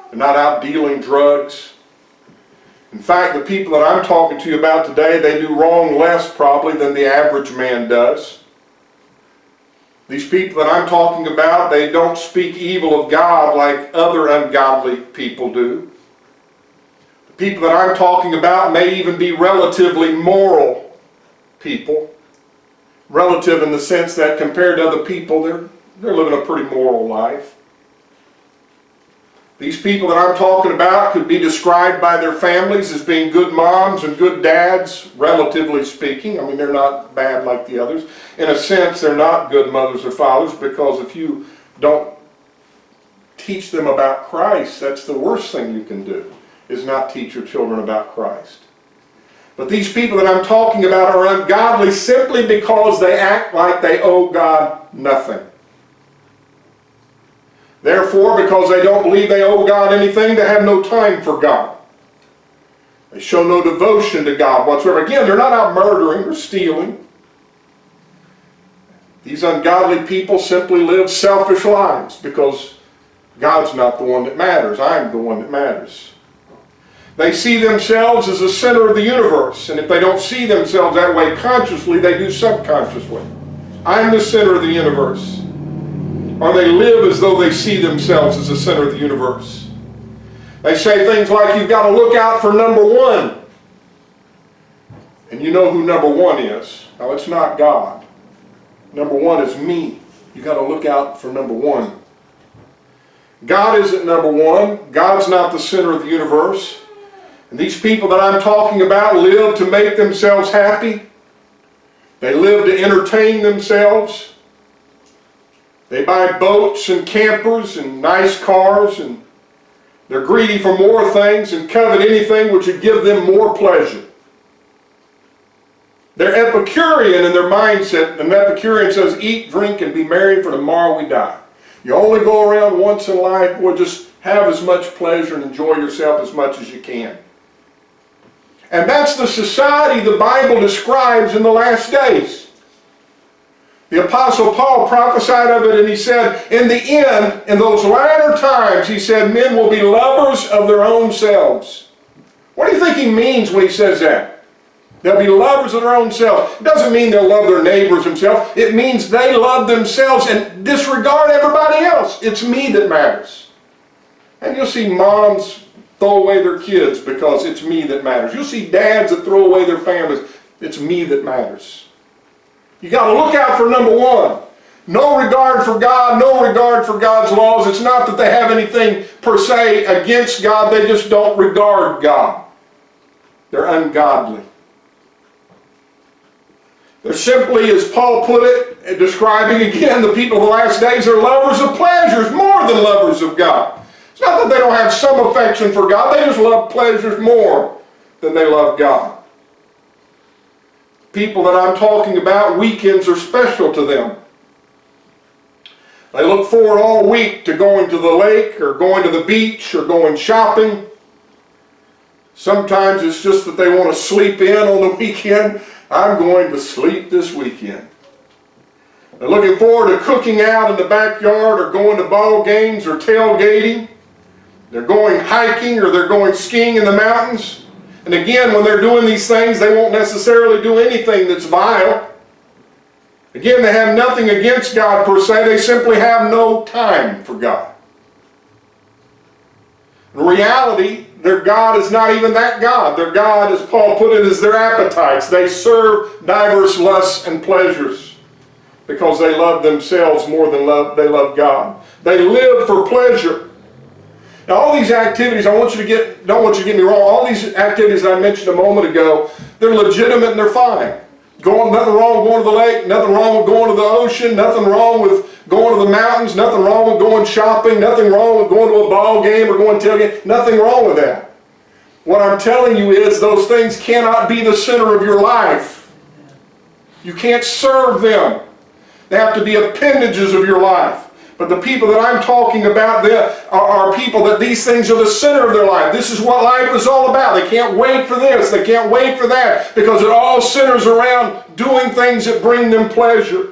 They're not out dealing drugs. In fact, the people that I'm talking to you about today, they do wrong less probably than the average man does. These people that I'm talking about, they don't speak evil of God like other ungodly people do. The people that I'm talking about may even be relatively moral people. Relative in the sense that compared to other people, they're living a pretty moral life. These people that I'm talking about could be described by their families as being good moms and good dads, relatively speaking. I mean, they're not bad like the others. In a sense, they're not good mothers or fathers, because if you don't teach them about Christ, that's the worst thing you can do, is not teach your children about Christ. But these people that I'm talking about are ungodly simply because they act like they owe God nothing. Therefore, because they don't believe they owe God anything, they have no time for God. They show no devotion to God whatsoever. Again, they're not out murdering or stealing. These ungodly people simply live selfish lives because God's not the one that matters. I'm the one that matters. They see themselves as the center of the universe, and if they don't see themselves that way consciously, they do subconsciously. I'm the center of the universe. Or they live as though they see themselves as the center of the universe. They say things like, you've got to look out for number one. And you know who number one is. Now, it's not God. Number one is me. You've got to look out for number one. God isn't number one. God's not the center of the universe. And these people that I'm talking about live to make themselves happy. They live to entertain themselves. They buy boats and campers and nice cars, and they're greedy for more things and covet anything which would give them more pleasure. They're Epicurean in their mindset. An Epicurean says, eat, drink, and be merry, for tomorrow we die. You only go around once in life. Well, just have as much pleasure and enjoy yourself as much as you can. And that's the society the Bible describes in the last days. The Apostle Paul prophesied of it, and he said, in the end, in those latter times, he said, men will be lovers of their own selves. What do you think he means when he says that? They'll be lovers of their own selves. It doesn't mean they'll love their neighbors themselves. It means they love themselves and disregard everybody else. It's me that matters. And you'll see moms throw away their kids because it's me that matters. You'll see dads that throw away their families. It's me that matters. You got to look out for number one. No regard for God, no regard for God's laws. It's not that they have anything per se against God. They just don't regard God. They're ungodly. They're simply, as Paul put it, describing again the people of the last days, they're lovers of pleasures more than lovers of God. It's not that they don't have some affection for God. They just love pleasures more than they love God. People that I'm talking about, weekends are special to them. They look forward all week to going to the lake or going to the beach or going shopping. Sometimes it's just that they want to sleep in on the weekend. I'm going to sleep this weekend. They're looking forward to cooking out in the backyard or going to ball games or tailgating. They're going hiking or they're going skiing in the mountains. And again, when they're doing these things, they won't necessarily do anything that's vile. Again, they have nothing against God per se. They simply have no time for God. In reality, their God is not even that God. Their God, as Paul put it, is their appetites. They serve diverse lusts and pleasures because they love themselves more than they love God. They live for pleasure. Now, all these activities, don't want you to get me wrong, all these activities that I mentioned a moment ago, they're legitimate and they're fine. Nothing wrong with going to the lake, nothing wrong with going to the ocean, nothing wrong with going to the mountains, nothing wrong with going shopping, nothing wrong with going to a ball game or going to tailgate, nothing wrong with that. What I'm telling you is those things cannot be the center of your life. You can't serve them. They have to be appendages of your life. But the people that I'm talking about are people that these things are the center of their life. This is what life is all about. They can't wait for this. They can't wait for that because it all centers around doing things that bring them pleasure.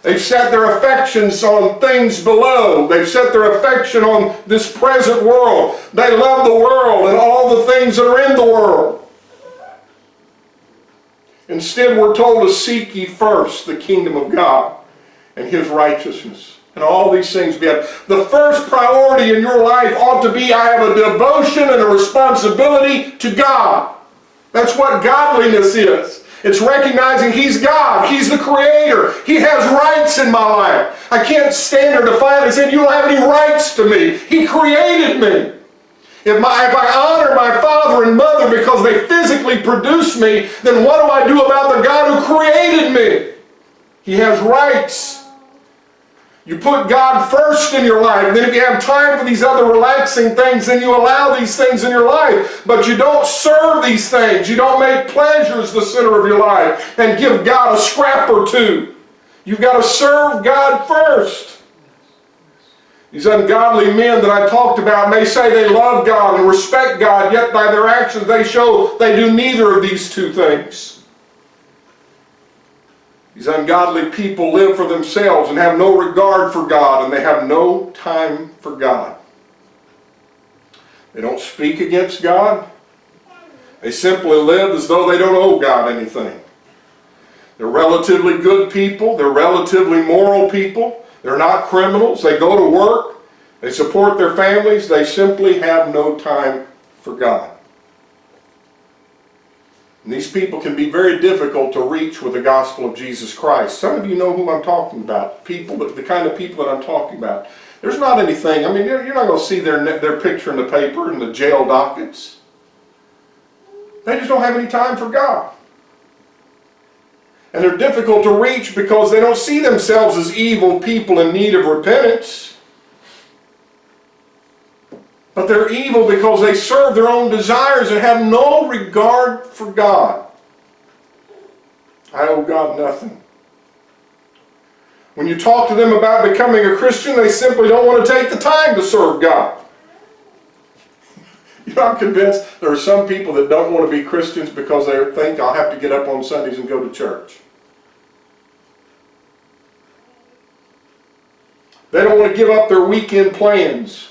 They've set their affections on things below. They've set their affection on this present world. They love the world and all the things that are in the world. Instead, we're told to seek ye first the kingdom of God and His righteousness. And all these things be added. The first priority in your life ought to be, I have a devotion and a responsibility to God. That's what godliness is. It's recognizing He's God. He's the Creator. He has rights in my life. I can't stand there defiantly saying, you don't have any rights to me. He created me. If I honor my father and mother because they physically produced me, then what do I do about the God who created me? He has rights. You put God first in your life. Then if you have time for these other relaxing things, then you allow these things in your life. But you don't serve these things. You don't make pleasures the center of your life and give God a scrap or two. You've got to serve God first. These ungodly men that I talked about may say they love God and respect God, yet by their actions they show they do neither of these two things. These ungodly people live for themselves and have no regard for God, and they have no time for God. They don't speak against God. They simply live as though they don't owe God anything. They're relatively good people. They're relatively moral people. They're not criminals. They go to work. They support their families. They simply have no time for God. And these people can be very difficult to reach with the gospel of Jesus Christ. Some of you know whom I'm talking about. People, the kind of people that I'm talking about. There's not anything, I mean, you're not going to see their picture in the paper and the jail dockets. They just don't have any time for God. And they're difficult to reach because they don't see themselves as evil people in need of repentance. But they're evil because they serve their own desires and have no regard for God. I owe God nothing. When you talk to them about becoming a Christian, they simply don't want to take the time to serve God. You know, I'm convinced there are some people that don't want to be Christians because they think I'll have to get up on Sundays and go to church. They don't want to give up their weekend plans.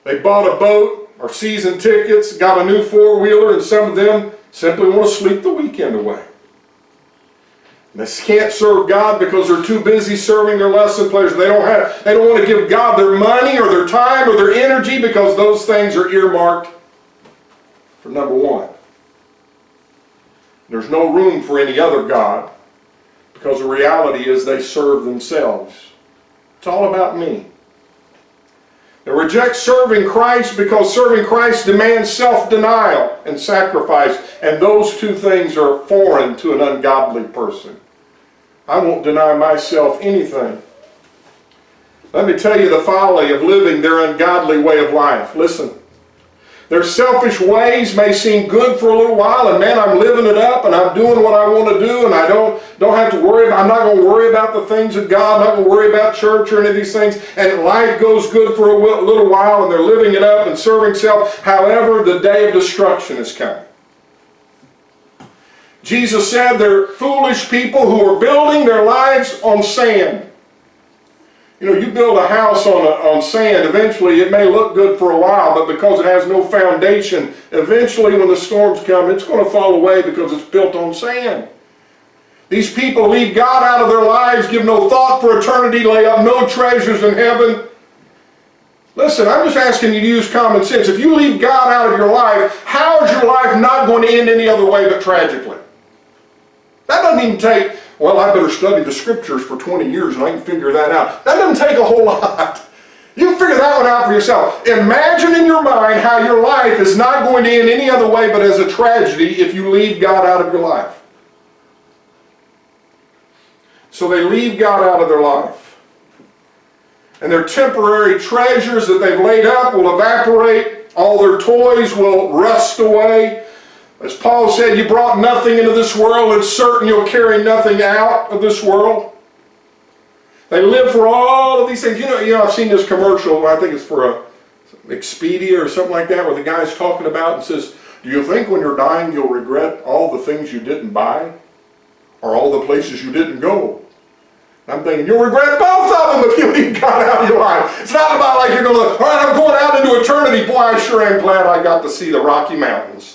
They bought a boat or season tickets, got a new four-wheeler, and some of them simply want to sleep the weekend away. And they can't serve God because they're too busy serving their lesson pleasure. They don't want to give God their money or their time or their energy because those things are earmarked for number one. There's no room for any other God because the reality is they serve themselves. It's all about me. They reject serving Christ because serving Christ demands self-denial and sacrifice, and those two things are foreign to an ungodly person. I won't deny myself anything. Let me tell you the folly of living their ungodly way of life. Listen. Their selfish ways may seem good for a little while, and man, I'm living it up, and I'm doing what I want to do, and I don't have to worry about, I'm not going to worry about the things of God, I'm not going to worry about church or any of these things, and life goes good for a little while, and they're living it up and serving self. However, the day of destruction is coming. Jesus said they're foolish people who are building their lives on sand. You know, you build a house on sand, eventually it may look good for a while, but because it has no foundation, eventually when the storms come, it's going to fall away because it's built on sand. These people leave God out of their lives, give no thought for eternity, lay up no treasures in heaven. Listen, I'm just asking you to use common sense. If you leave God out of your life, how is your life not going to end any other way but tragically? That doesn't even take, well, I better study the scriptures for 20 years and I can figure that out. That doesn't take a whole lot. You can figure that one out for yourself. Imagine in your mind how your life is not going to end any other way but as a tragedy if you leave God out of your life. So they leave God out of their life. And their temporary treasures that they've laid up will evaporate. All their toys will rust away. As Paul said, you brought nothing into this world. It's certain you'll carry nothing out of this world. They live for all of these things. You know, I've seen this commercial, I think it's for Expedia or something like that, where the guy's talking about and says, do you think when you're dying you'll regret all the things you didn't buy? Or all the places you didn't go? I'm thinking, you'll regret both of them if you leave God out of your life. It's not about like you're going to look, all right, I'm going out into eternity. Boy, I sure am glad I got to see the Rocky Mountains.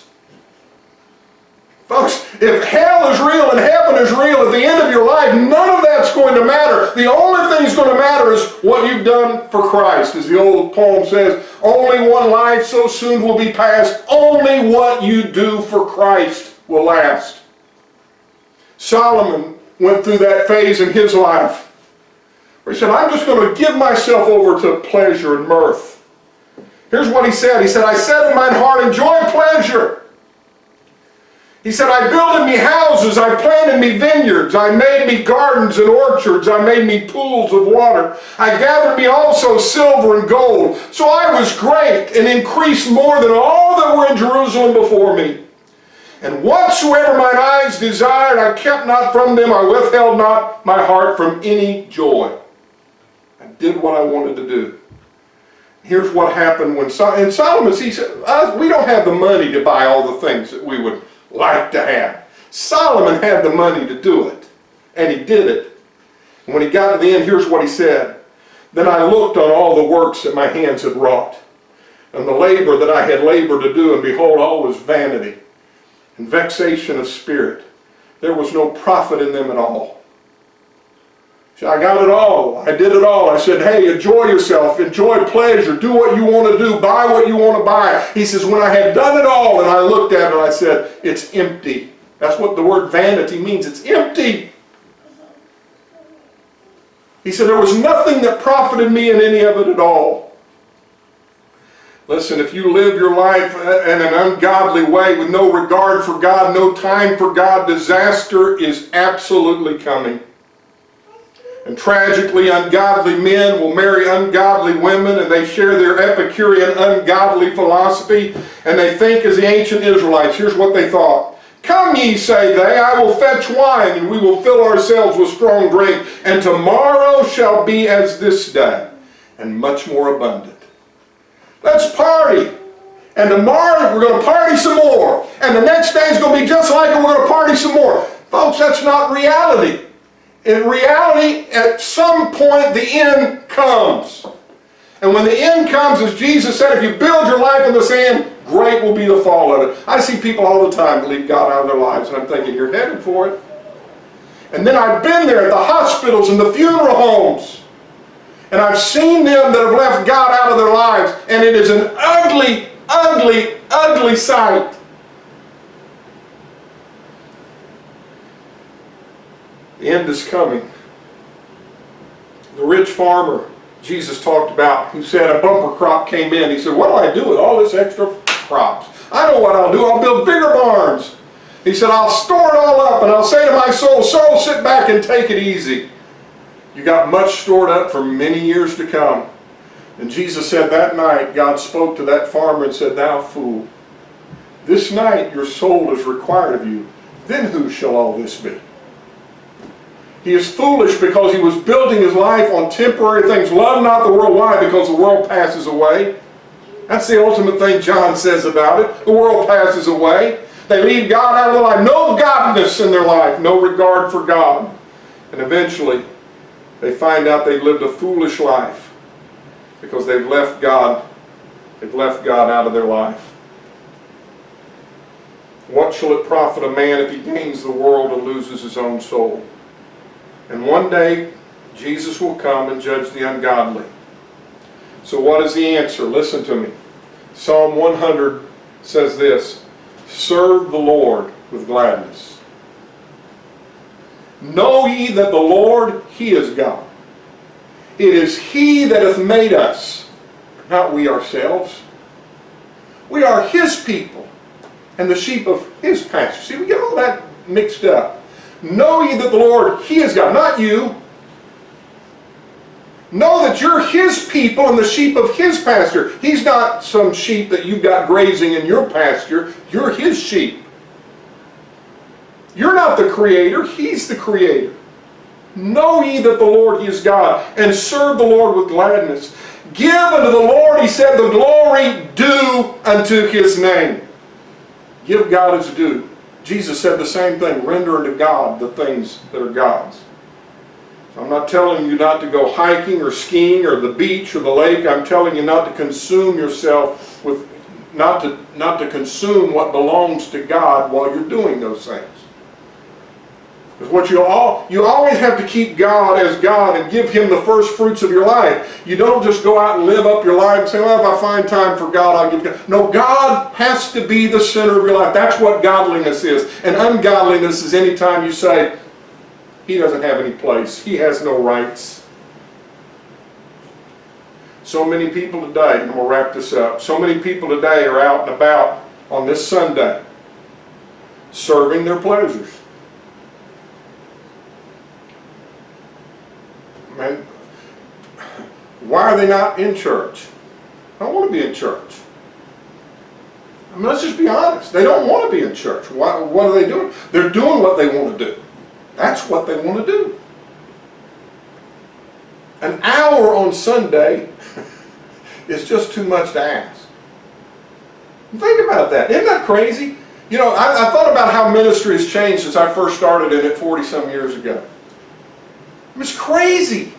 Folks, if hell is real and heaven is real at the end of your life, none of that's going to matter. The only thing that's going to matter is what you've done for Christ. As the old poem says, only one life so soon will be passed. Only what you do for Christ will last. Solomon went through that phase in his life where he said, I'm just going to give myself over to pleasure and mirth. Here's what he said. He said, I said in mine heart, enjoy pleasure. He said, I builded me houses, I planted me vineyards, I made me gardens and orchards, I made me pools of water. I gathered me also silver and gold. So I was great and increased more than all that were in Jerusalem before me. And whatsoever mine eyes desired, I kept not from them, I withheld not my heart from any joy. I did what I wanted to do. Here's what happened when Solomon, he said, we don't have the money to buy all the things that we would like to have. Solomon had the money to do it, and he did it. And when he got to the end, here's what he said. Then I looked on all the works that my hands had wrought, and the labor that I had labored to do, and behold, all was vanity and vexation of spirit. There was no profit in them at all. So I got it all. I did it all. I said, hey, enjoy yourself. Enjoy pleasure. Do what you want to do. Buy what you want to buy. He says, when I had done it all, and I looked at it, I said, it's empty. That's what the word vanity means. It's empty. He said, there was nothing that profited me in any of it at all. Listen, if you live your life in an ungodly way with no regard for God, no time for God, disaster is absolutely coming. And tragically, ungodly men will marry ungodly women, and they share their Epicurean ungodly philosophy, and they think as the ancient Israelites. Here's what they thought. Come ye, say they, I will fetch wine, and we will fill ourselves with strong drink, and tomorrow shall be as this day, and much more abundant. Let's party. And tomorrow we're going to party some more. And the next day is going to be just like it, we're going to party some more. Folks, that's not reality. In reality, at some point, the end comes. And when the end comes, as Jesus said, if you build your life in the sand, great will be the fall of it. I see people all the time leave God out of their lives, and I'm thinking, you're headed for it. And then I've been there at the hospitals and the funeral homes, and I've seen them that have left God out of their lives, and it is an ugly, ugly, ugly sight. The end is coming. The rich farmer Jesus talked about, who said a bumper crop came in. He said, what do I do with all this extra crops? I know what I'll do. I'll build bigger barns. He said, I'll store it all up, and I'll say to my soul, soul, sit back and take it easy. You got much stored up for many years to come. And Jesus said that night, God spoke to that farmer and said, thou fool, this night your soul is required of you. Then whose shall all this be? He is foolish because he was building his life on temporary things. Love not the world. Why? Because the world passes away. That's the ultimate thing John says about it. The world passes away. They leave God out of their life. No godliness in their life. No regard for God. And eventually, they find out they've lived a foolish life because they've left God. They've left God out of their life. What shall it profit a man if he gains the world and loses his own soul? And one day, Jesus will come and judge the ungodly. So what is the answer? Listen to me. Psalm 100 says this, serve the Lord with gladness. Know ye that the Lord, He is God. It is He that hath made us, not we ourselves. We are His people and the sheep of His pasture. See, we get all that mixed up. Know ye that the Lord, He is God, not you. Know that you're His people and the sheep of His pasture. He's not some sheep that you've got grazing in your pasture. You're His sheep. You're not the creator. He's the creator. Know ye that the Lord, He is God, and serve the Lord with gladness. Give unto the Lord, He said, the glory due unto His name. Give God His due. Jesus said the same thing. Render unto God the things that are God's. I'm not telling you not to go hiking or skiing or the beach or the lake. I'm telling you not to consume yourself with, not to consume what belongs to God while you're doing those things. Because what you always have to keep God as God and give Him the first fruits of your life. You don't just go out and live up your life and say, well, if I find time for God, I'll give God. No, God has to be the center of your life. That's what godliness is. And ungodliness is any time you say, He doesn't have any place. He has no rights. So many people today, and we'll wrap this up, so many people today are out and about on this Sunday serving their pleasures. Man, why are they not in church? I don't want to be in church. I mean, let's just be honest. They don't want to be in church. What are they doing? They're doing what they want to do. That's what they want to do. An hour on Sunday is just too much to ask. Think about that. Isn't that crazy? You know, I thought about how ministry has changed since I first started in it 40-some years ago. It's crazy.